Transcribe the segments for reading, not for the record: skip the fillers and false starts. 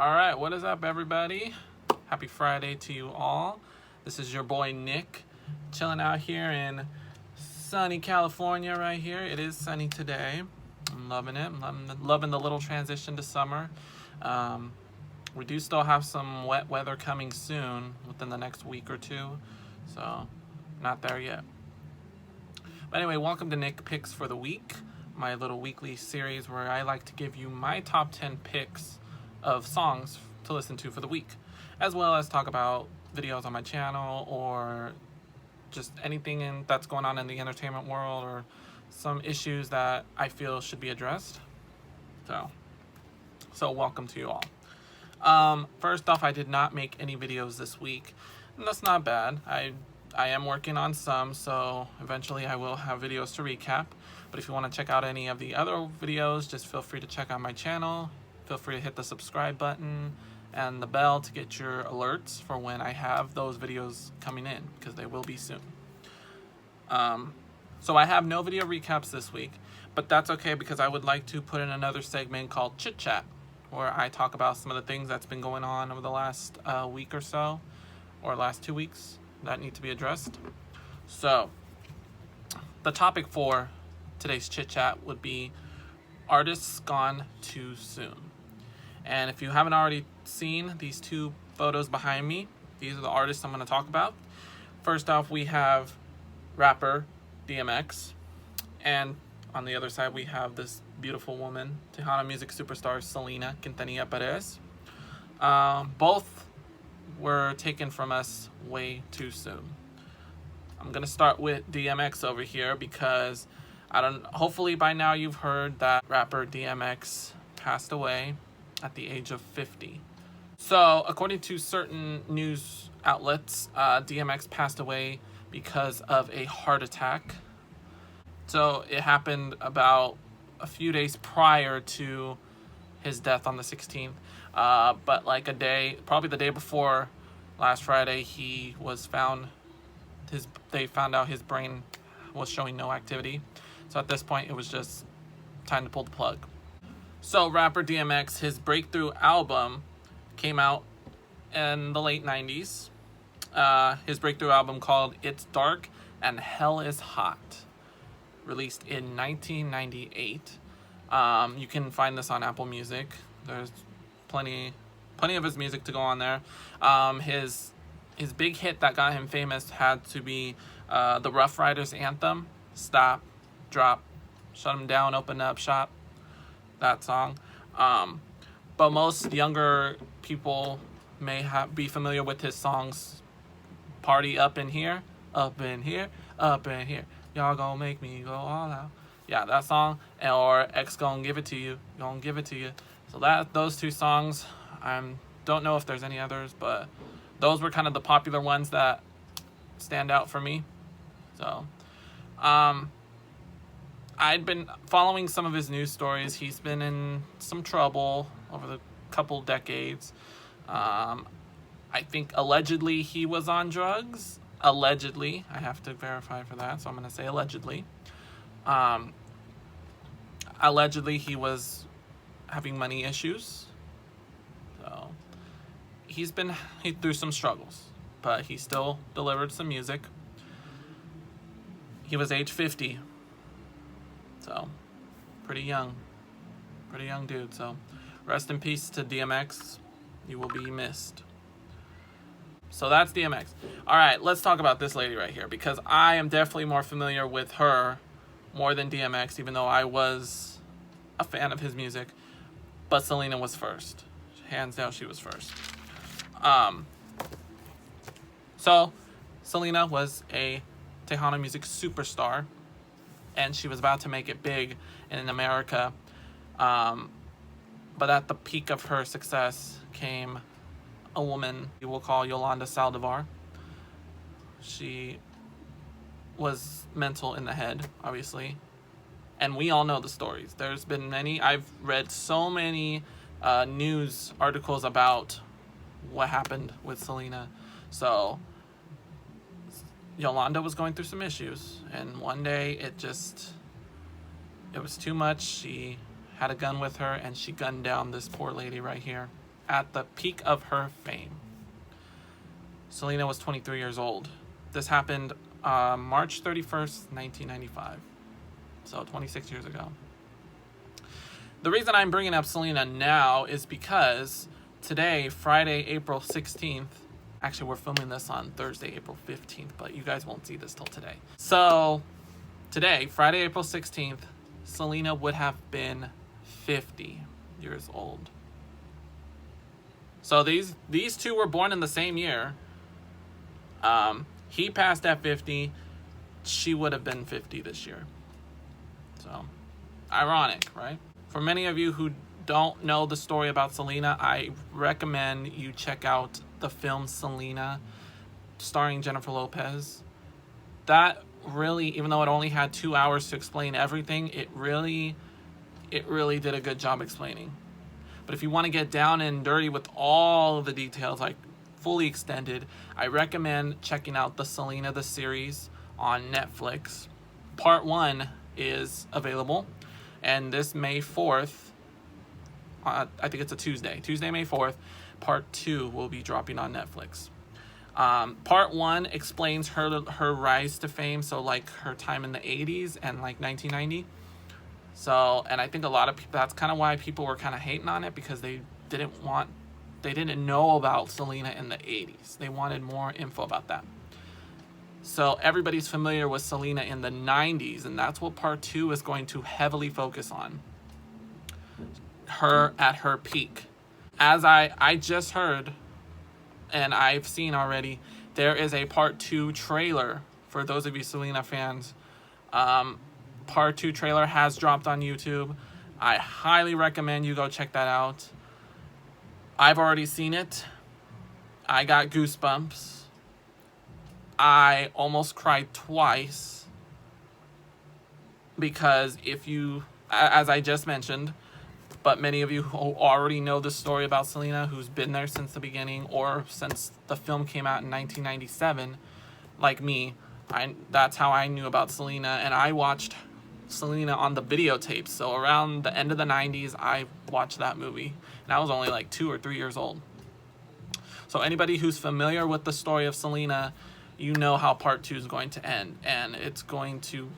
All right, what is up, everybody? Happy Friday to you all. This is your boy Nick, chilling out here in sunny California right here. It is sunny today. I'm loving it. I'm loving the little transition to summer. We do still have some wet weather coming soon within the next week or two, so not there yet. But anyway, welcome to Nick Picks for the Week, my little weekly series where I like to give you my top 10 picks of songs to listen to for the week, as well as talk about videos on my channel or just anything that's going on in the entertainment world or some issues that I feel should be addressed. So welcome to you all. First off, I did not make any videos this week, and that's not bad. I am working on some, so eventually I will have videos to recap. But if you want to check out any of the other videos, just feel free to check out my channel. Feel free to hit the subscribe button and the bell to get your alerts for when I have those videos coming in, because they will be soon. So I have no video recaps this week, but that's okay because I would like to put in another segment called Chit Chat, where I talk about some of the things that's been going on over the last week or so, or last 2 weeks that need to be addressed. So the topic for today's Chit Chat would be artists gone too soon. And if you haven't already seen these two photos behind me, these are the artists I'm going to talk about. First off, we have rapper DMX, and on the other side we have this beautiful woman, Tejano music superstar Selena Quintanilla Perez. Both were taken from us way too soon. I'm going to start with DMX over here because hopefully by now you've heard that rapper DMX passed away at the age of 50. So, according to certain news outlets, DMX passed away because of a heart attack. So, it happened about a few days prior to his death on the 16th. But like probably the day before last Friday, they found out his brain was showing no activity. So at this point, it was just time to pull the plug. So rapper DMX, his breakthrough album came out in the late 90s. His breakthrough album called It's Dark and Hell is Hot, released in 1998. You can find this on Apple Music. There's plenty of his music to go on there. His big hit that got him famous had to be the Rough Riders anthem, Stop, Drop, Shut 'em Down, Open Up Shop, that song. But most younger people may be familiar with his songs, Party Up in Here, Up in Here, Up in Here, Y'all Gonna Make Me Go All Out. Yeah, that song. Or X Gonna Give It To You, Gonna Give It To You. So those two songs, I don't know if there's any others, but those were kind of the popular ones that stand out for me. So, I'd been following some of his news stories. He's been in some trouble over the couple decades. I think allegedly he was on drugs. Allegedly. I have to verify for that, so I'm going to say allegedly. Allegedly he was having money issues. So he through some struggles, but he still delivered some music. He was age 50. So, pretty young dude. So, rest in peace to DMX. You will be missed. So that's DMX. All right, let's talk about this lady right here, because I am definitely more familiar with her more than DMX, even though I was a fan of his music. But Selena was first. Hands down, she was first. So, Selena was a Tejano music superstar, and she was about to make it big in America. But at the peak of her success came a woman we will call Yolanda Saldivar. She was mental in the head, obviously. And we all know the stories. There's been I've read so many news articles about what happened with Selena. So Yolanda was going through some issues, and one day it was too much. She had a gun with her, and she gunned down this poor lady right here at the peak of her fame. Selena was 23 years old. This happened March 31st, 1995. So 26 years ago. The reason I'm bringing up Selena now is because today, Friday, April 16th, actually we're filming this on Thursday, April 15th, but you guys won't see this till today. So today, Friday, April 16th, Selena would have been 50 years old. So these two were born in the same year. He passed at 50. She would have been 50 this year. So, ironic, right? For many of you who don't know the story about Selena, I recommend you check out the film Selena, starring Jennifer Lopez. That really, even though it only had 2 hours to explain everything, it really did a good job explaining. But if you want to get down and dirty with all of the details, like fully extended, I recommend checking out the Selena the series on Netflix. Part 1 is available, and this May 4th, I think it's a Tuesday, May 4th, Part 2 will be dropping on Netflix. Part 1 explains her rise to fame, so like her time in the 80s and like 1990. So, and I think a lot of people, that's kind of why people were kind of hating on it, because they didn't know about Selena in the 80s. They wanted more info about that. So everybody's familiar with Selena in the 90s, and that's what part 2 is going to heavily focus on. Her at her peak. As I just heard, and I've seen already, there is a part 2 trailer for those of you Selena fans. Part 2 trailer has dropped on YouTube. I highly recommend you go check that out. I've already seen it. I got goosebumps. I almost cried twice. Because if you, as I just mentioned, but many of you who already know the story about Selena, who's been there since the beginning or since the film came out in 1997, like me, that's how I knew about Selena, and I watched Selena on the videotapes. So around the end of the 90s, I watched that movie, and I was only like 2 or 3 years old. So anybody who's familiar with the story of Selena, you know how part 2 is going to end, and it's going to,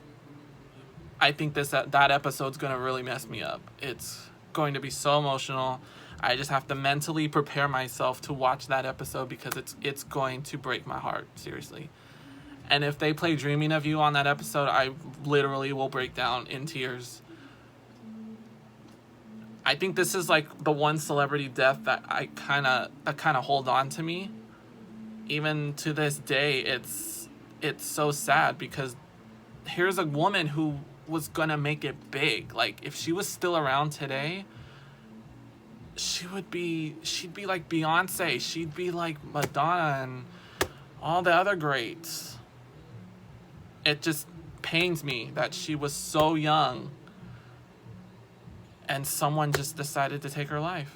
I think that episode's going to really mess me up. It's going to be so emotional. I just have to mentally prepare myself to watch that episode, because it's going to break my heart, seriously. And if they play Dreaming of You on that episode, I literally will break down in tears. I think this is like the one celebrity death that kind of hold on to me. Even to this day, it's so sad, because here's a woman who was gonna make it big. Like, if she was still around today, she'd be like Beyonce, she'd be like Madonna and all the other greats. It just pains me that she was so young and someone just decided to take her life.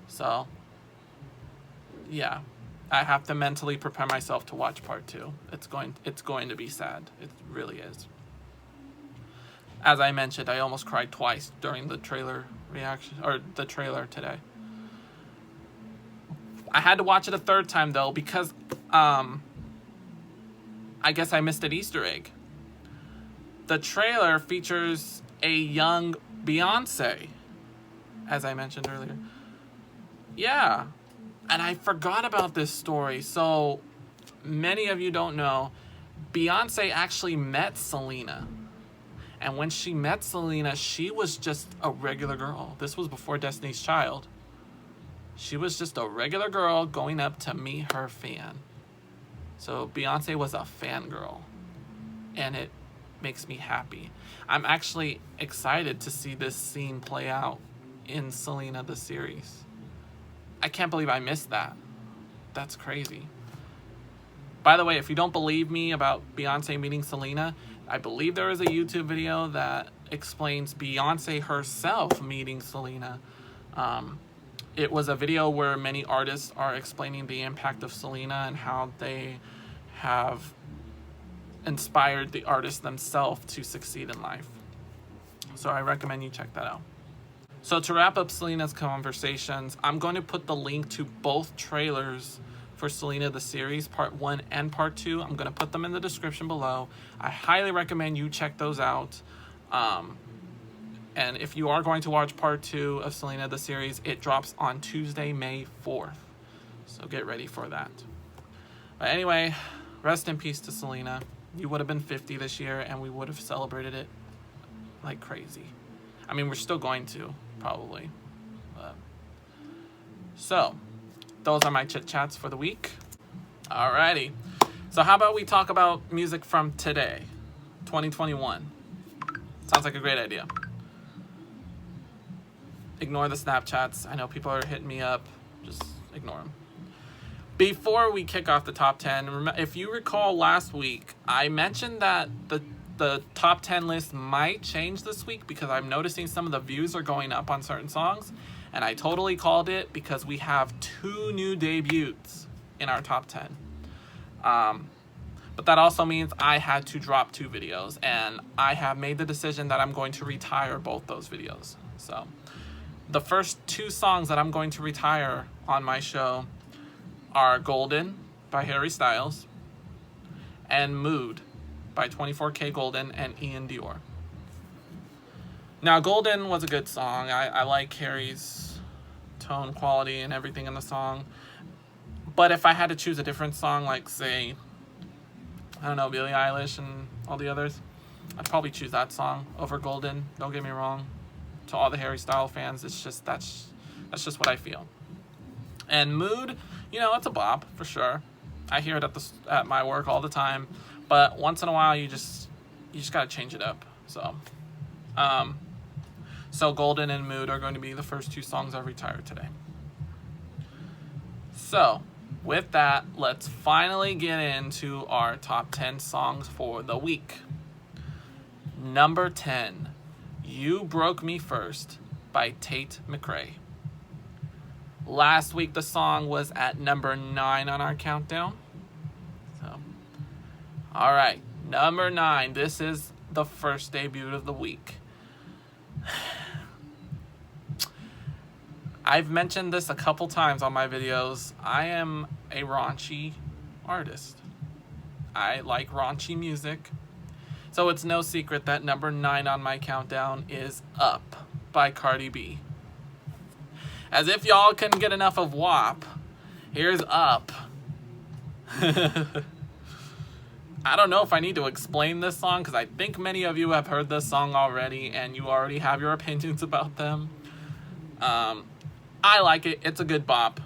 So, yeah, I have to mentally prepare myself to watch part 2. It's going to be sad. It really is. As I mentioned, I almost cried twice during the trailer reaction, or the trailer today. I had to watch it a third time though, because I guess I missed an Easter egg. The trailer features a young Beyonce, as I mentioned earlier. Yeah. And I forgot about this story. So many of you don't know, Beyonce actually met Selena. And when she met Selena, she was just a regular girl. This was before Destiny's Child. She was just a regular girl going up to meet her fan. So Beyonce was a fangirl. And it makes me happy. I'm actually excited to see this scene play out in Selena the series. I can't believe I missed that. That's crazy. By the way, if you don't believe me about Beyonce meeting Selena, I believe there is a YouTube video that explains Beyonce herself meeting Selena. It was a video where many artists are explaining the impact of Selena and how they have inspired the artists themselves to succeed in life. So I recommend you check that out. So to wrap up Selena's conversations, I'm going to put the link to both trailers for Selena the series, part 1 and part 2. I'm going to put them in the description below. I highly recommend you check those out. And if you are going to watch part 2 of Selena the series, it drops on Tuesday, May 4th. So get ready for that. But anyway, rest in peace to Selena. You would have been 50 this year, and we would have celebrated it like crazy. I mean, we're still going to, probably. So, those are my chit-chats for the week. Alrighty. So how about we talk about music from today, 2021. Sounds like a great idea. Ignore the Snapchats. I know people are hitting me up. Just ignore them. Before we kick off the top 10, if you recall last week, I mentioned that the top 10 list might change this week because I'm noticing some of the views are going up on certain songs, and I totally called it because we have 2 new debuts in our top 10. But that also means I had to drop 2 videos, and I have made the decision that I'm going to retire both those videos. So the first 2 songs that I'm going to retire on my show are Golden by Harry Styles and Mood by 24K Golden and Ian Dior. Now, Golden was a good song. I like Harry's tone quality and everything in the song. But if I had to choose a different song, like, say, I don't know, Billie Eilish and all the others, I'd probably choose that song over Golden. Don't get me wrong. To all the Harry Styles fans, it's just that's just what I feel. And Mood, you know, it's a bop for sure. I hear it at my work all the time, but once in a while you just gotta change it up. So Golden and Mood are going to be the first 2 songs I retire today. So with that, let's finally get into our top 10 songs for the week. Number 10, You Broke Me First by Tate McRae. Last week, the song was at number 9 on our countdown. So, all right, number 9. This is the first debut of the week. I've mentioned this a couple times on my videos. I am a raunchy artist. I like raunchy music. So it's no secret that number 9 on my countdown is Up by Cardi B. As if y'all couldn't get enough of WAP, here's Up. I don't know if I need to explain this song because I think many of you have heard this song already and you already have your opinions about them. I like it. It's a good bop.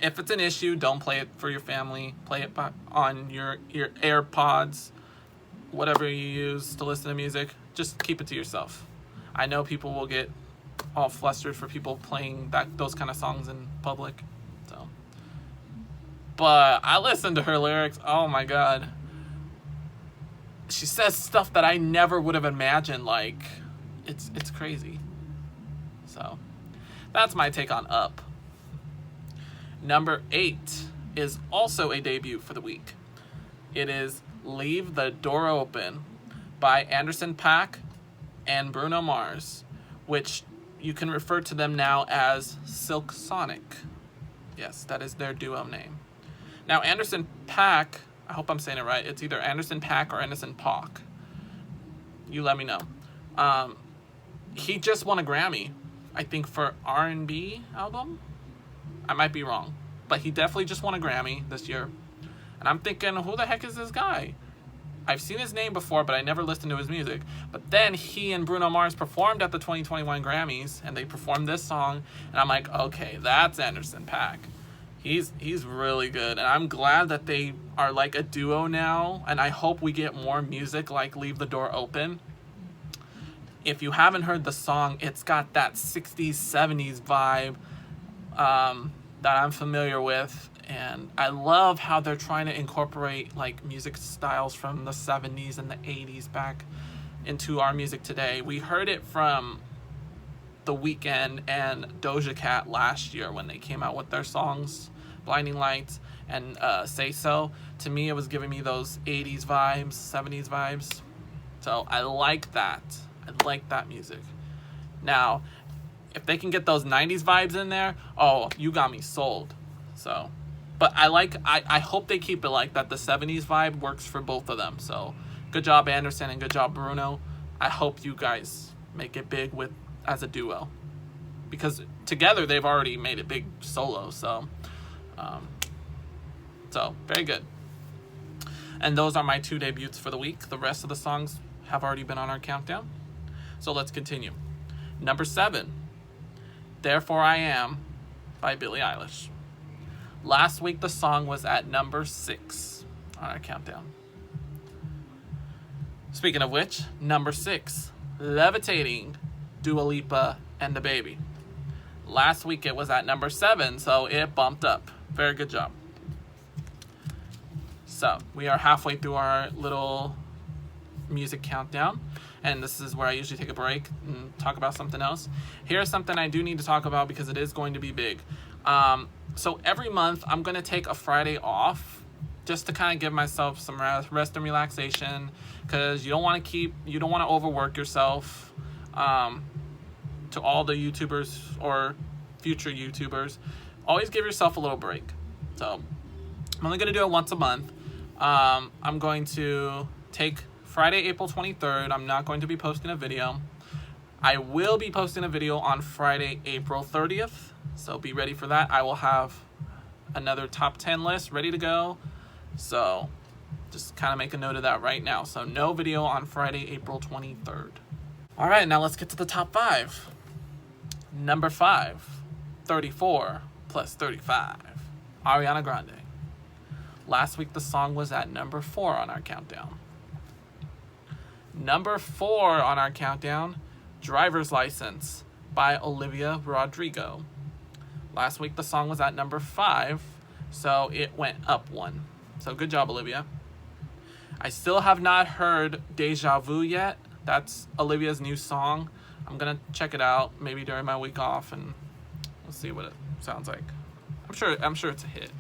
If it's an issue, don't play it for your family. Play it on your AirPods, whatever you use to listen to music. Just keep it to yourself. I know people will get all flustered for people playing those kind of songs in public. So, but I listened to her lyrics. Oh my god, she says stuff that I never would have imagined. Like, it's crazy. So that's my take on Up. Number 8 is also a debut for the week. It is Leave the Door Open by Anderson .Paak and Bruno Mars, which you can refer to them now as Silk Sonic. Yes, that is their duo name. Now, Anderson .Paak, I hope I'm saying it right. It's either Anderson .Paak or Anderson .Paak. You let me know. He just won a Grammy, I think, for R&B album. I might be wrong, but he definitely just won a Grammy this year. And I'm thinking, who the heck is this guy? I've seen his name before, but I never listened to his music. But then he and Bruno Mars performed at the 2021 Grammys, and they performed this song, and I'm like, okay, that's Anderson .Paak. He's really good, and I'm glad that they are like a duo now, and I hope we get more music like Leave the Door Open. If you haven't heard the song, it's got that 60s, 70s vibe that I'm familiar with. And I love how they're trying to incorporate like music styles from the 70s and the 80s back into our music today. We heard it from The Weeknd and Doja Cat last year when they came out with their songs, Blinding Lights and Say So. To me, it was giving me those 80s vibes, 70s vibes. So I like that. I like that music. Now, if they can get those 90s vibes in there, oh, you got me sold. So, but I hope they keep it like that. The 70s vibe works for both of them. So, good job, Anderson, and good job, Bruno. I hope you guys make it big as a duo, because together they've already made it big solo. So very good. And those are my 2 debuts for the week. The rest of the songs have already been on our countdown. So let's continue. Number 7, Therefore I Am by Billie Eilish. Last week the song was at number 6 on our countdown. Speaking of which, number 6, Levitating, Dua Lipa and DaBaby. Last week it was at number 7, so it bumped up. Very good job. So, we are halfway through our little music countdown, and this is where I usually take a break and talk about something else. Here's something I do need to talk about because it is going to be big. So every month I'm going to take a Friday off just to kind of give myself some rest and relaxation, because you don't want to overwork yourself. To all the YouTubers or future YouTubers, always give yourself a little break. So I'm only going to do it once a month. I'm going to take Friday, April 23rd. I'm not going to be posting a video. I will be posting a video on Friday, April 30th. So be ready for that. I will have another top 10 list ready to go. So just kind of make a note of that right now. So no video on Friday, April 23rd. All right, now let's get to the top 5. Number 5, 34 plus 35, Ariana Grande. Last week the song was at number 4 on our countdown. Number 4 on our countdown, Driver's License by Olivia Rodrigo. Last week the song was at number 5, so it went up 1. So good job, Olivia. I still have not heard Deja Vu yet. That's Olivia's new song. I'm going to check it out maybe during my week off, and we'll see what it sounds like. I'm sure it's a hit.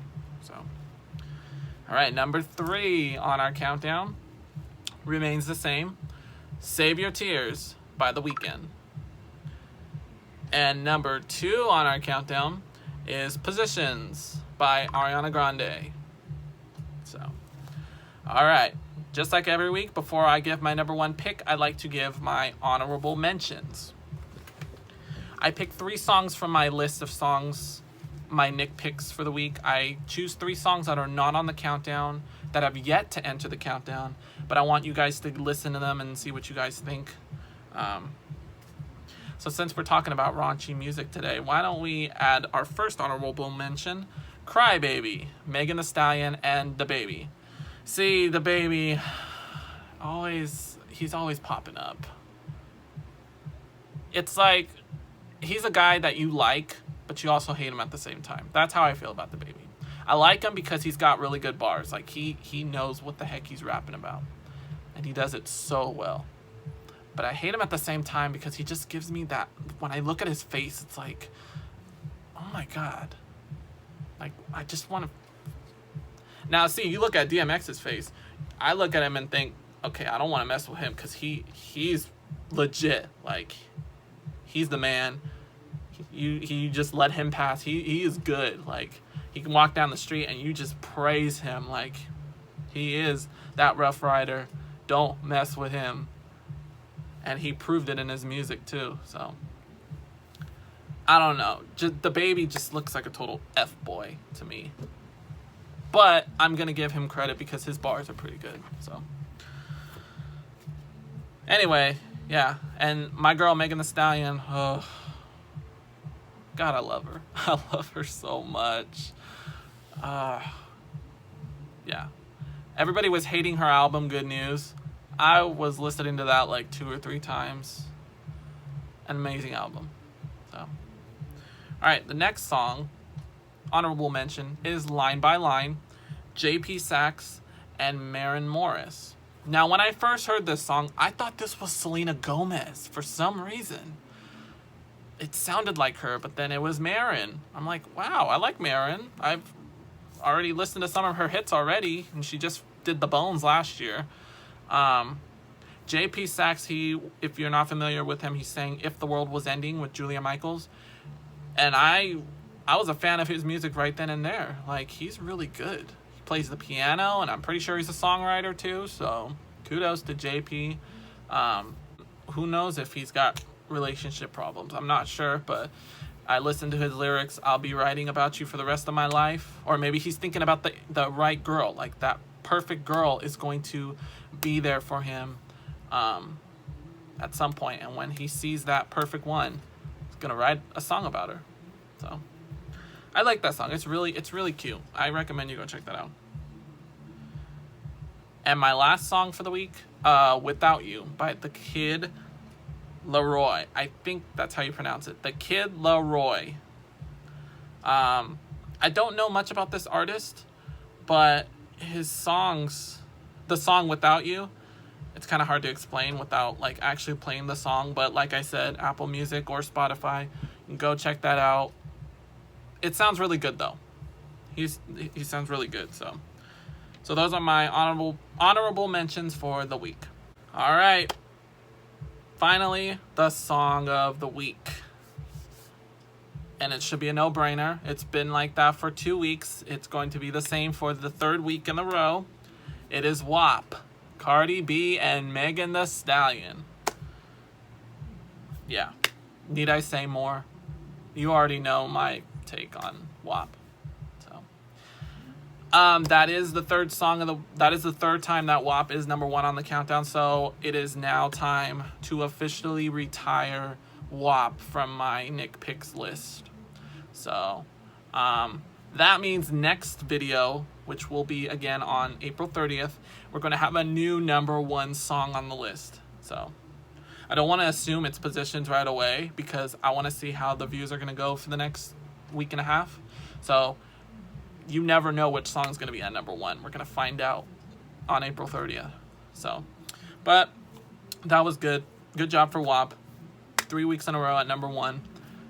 So, all right, number 3 on our countdown remains the same. Save Your Tears by The Weeknd. And number 2 on our countdown is Positions by Ariana Grande. So, all right. Just like every week, before I give my number 1 pick, I'd like to give my honorable mentions. I picked 3 songs from my list of songs, my Nick picks for the week. I choose 3 songs that are not on the countdown, that have yet to enter the countdown, but I want you guys to listen to them and see what you guys think. So since we're talking about raunchy music today, why don't we add our first honorable mention, Cry Baby, Megan Thee Stallion and DaBaby. See, DaBaby, he's always popping up. It's like, he's a guy that you like, but you also hate him at the same time. That's how I feel about DaBaby. I like him because he's got really good bars. Like, he knows what the heck he's rapping about. And he does it so well. But I hate him at the same time because he just gives me that, when I look at his face, it's like, oh my God. Like, I just want to... Now, see, you look at DMX's face. I look at him and think, okay, I don't want to mess with him because he's legit. Like, he's the man. You just let him pass. He is good. Like, he can walk down the street and you just praise him. Like, he is that Rough Rider. Don't mess with him. And he proved it in his music too. So, I don't know. DaBaby just looks like a total F-boy to me. But I'm going to give him credit because his bars are pretty good. So, anyway, yeah. And my girl, Megan Thee Stallion, oh, God, I love her. I love her so much. Yeah. Everybody was hating her album, Good News. I was listening to that like 2 or 3 times. An amazing album. So, all right, the next song, honorable mention, is Line by Line, JP Saxe and Maren Morris. Now, when I first heard this song, I thought this was Selena Gomez for some reason. It sounded like her, but then it was Maren. I'm like, wow, I like Maren. I've already listened to some of her hits already, and she just did The Bones last year. JP Saxe, if you're not familiar with him, he sang If the World Was Ending with Julia Michaels. And I was a fan of his music right then and there. Like, he's really good. He plays the piano, and I'm pretty sure he's a songwriter too, so kudos to JP. Who knows if he's got relationship problems. I'm not sure, but I listened to his lyrics, I'll be writing about you for the rest of my life. Or maybe he's thinking about the right girl, like that perfect girl is going to be there for him at some point, and when he sees that perfect one, he's gonna write a song about her. So I like that song. It's really cute. I recommend you go check that out. And my last song for the week, Without You by The Kid Laroi. I think that's how you pronounce it. The Kid Laroi. I don't know much about this artist, but his songs, the song Without You, it's kind of hard to explain without like actually playing the song. But like I said, Apple Music or Spotify, you can go check that out. It sounds really good though. He sounds really good. So those are my honorable mentions for the week. All right. Finally, the song of the week. And it should be a no-brainer. It's been like that for 2 weeks. It's going to be the same for the third week in a row. It is WAP. Cardi B and Megan Thee Stallion. Yeah. Need I say more? You already know my take on WAP. So, that is the third time that WAP is number 1 on the countdown. So it is now time to officially retire WAP from my Nick Picks list. So, that means next video, which will be again on April 30th, we're going to have a new number 1 song on the list. So I don't want to assume its positions right away because I want to see how the views are going to go for the next week and a half. So you never know which song is going to be at number 1. We're going to find out on April 30th. So, but that was good. Good job for WAP. 3 weeks in a row at number 1.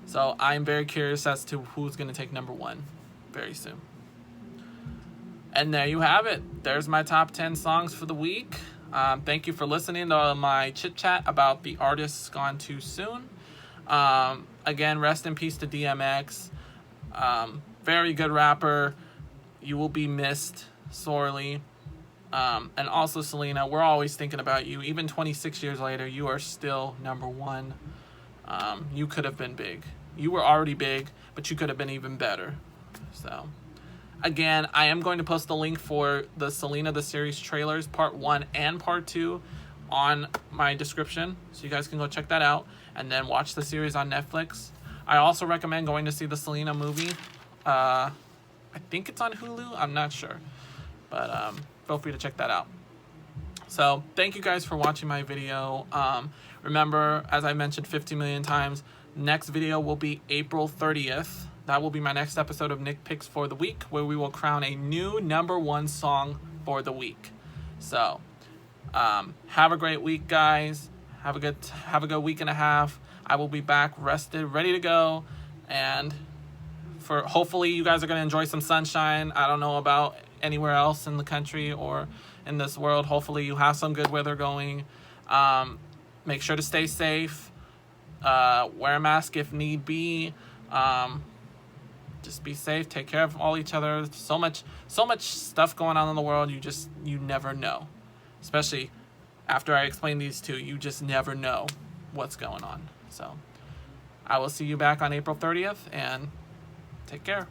So I'm very curious as to who's going to take number 1 very soon. And there you have it. There's my top 10 songs for the week. Thank you for listening to my chit chat about the artists gone too soon. Again, rest in peace to DMX. Very good rapper. You will be missed sorely. And also Selena, we're always thinking about you. Even 26 years later, you are still number 1. You could have been big. You were already big, but you could have been even better. So, again, I am going to post the link for the Selena the Series trailers, part 1 and part 2, on my description. So you guys can go check that out and then watch the series on Netflix. I also recommend going to see the Selena movie. I think it's on Hulu. I'm not sure. But feel free to check that out. So thank you guys for watching my video. Remember, as I mentioned 50 million times, next video will be April 30th. That will be my next episode of Nick Picks for the week, where we will crown a new number 1 song for the week. So have a great week, guys. Have a good week and a half. I will be back rested, ready to go, and hopefully you guys are going to enjoy some sunshine. I don't know about anywhere else in the country or in this world. Hopefully you have some good weather going. Make sure to stay safe. Wear a mask if need be. Just be safe. Take care of all each other. So much stuff going on in the world. You never know. Especially after I explain these two, you just never know what's going on. So I will see you back on April 30th, and take care.